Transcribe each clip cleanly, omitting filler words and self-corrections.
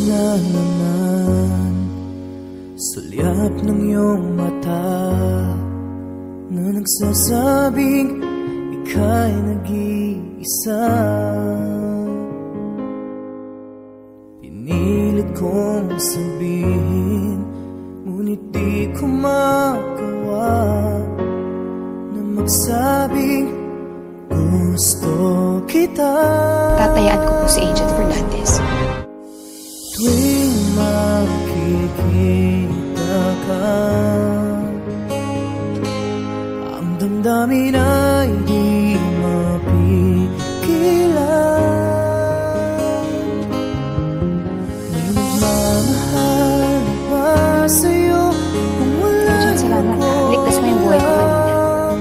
na naman sulyap ng iyong mata na nagsasabing ika'y nag-iisa. Pinilit kong sabihin, ngunit di ko magawa na magsabing gusto kita. Tatayaan ko po si Agent Fernandez. Tuwing makikita ka, ang damdamin ay di mapigilan. May nagmamahal ba sa'yo kung wala Agent, salamat ha. Ligtas mo yung buhay ko kanina.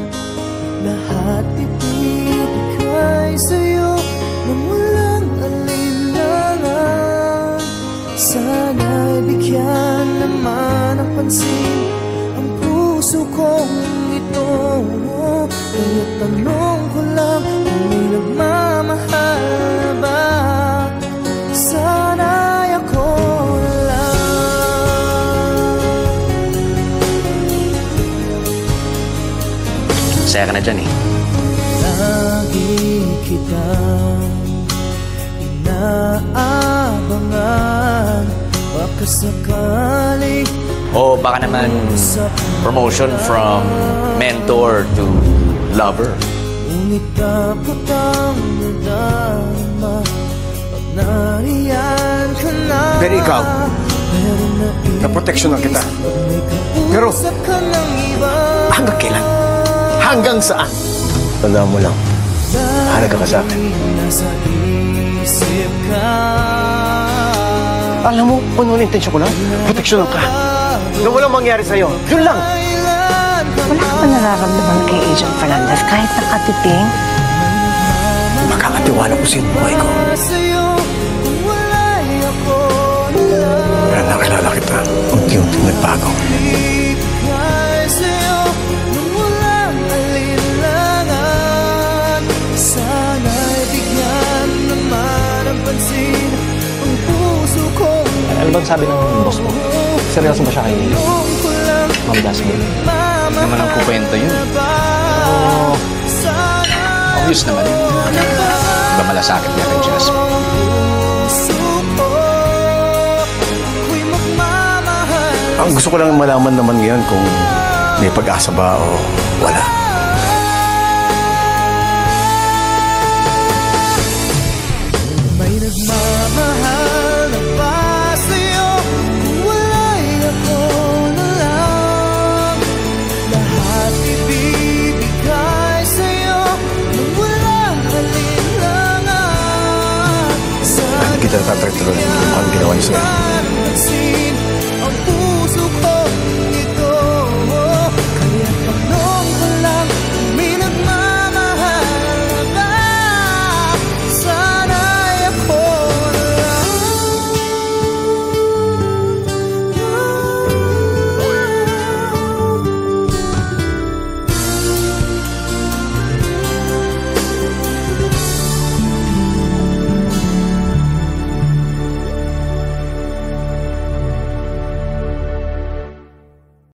Lahat ibibigay sa'yo nang walang alinlangan. Sana'y bigyan naman ng pansin ang puso kong ito. Kaya tanong ko lang kung may nagmamahal ba. Sana'y ako lang. Masaya ka na dyan eh. Lagi kitang inaabangan, baka sakaling O baka naman promotion from mentor to lover. ngunit dapat ang nadama pag nariyan ka na. Pero ikaw, naproteksyonan kita. Pero hanggang kailan? Hanggang saan? Tandaan mo lang, mahalaga ka sa akin. Alam mo, ano ang intensyon ko lang? Proteksyonan ka. Na walang mangyari sa'yo. Yun lang. Wala ka pa nararamdaman kay Agent Fernandez kahit nakatiting? Makakatiwala ko sa buhay ko. Kaya nakilala kita, unti-unti nagbago. Ano bang sabi ng boss mo? Seryoso ba siya kay Ma'am Jasmine? Hindi naman ang kukwento yun. Obvious naman. Diba malasakit niya kay Jasmine? Ang gusto ko lang malaman naman ngayon kung may pag-asa ba o wala. May nagmamahal na ba sa'yo kung wala'y ako na lang? Lahat ibibigay sa'yo nang walang alinlangan. Hindi kita tatratuloy ang ginawa niyo sa'yo.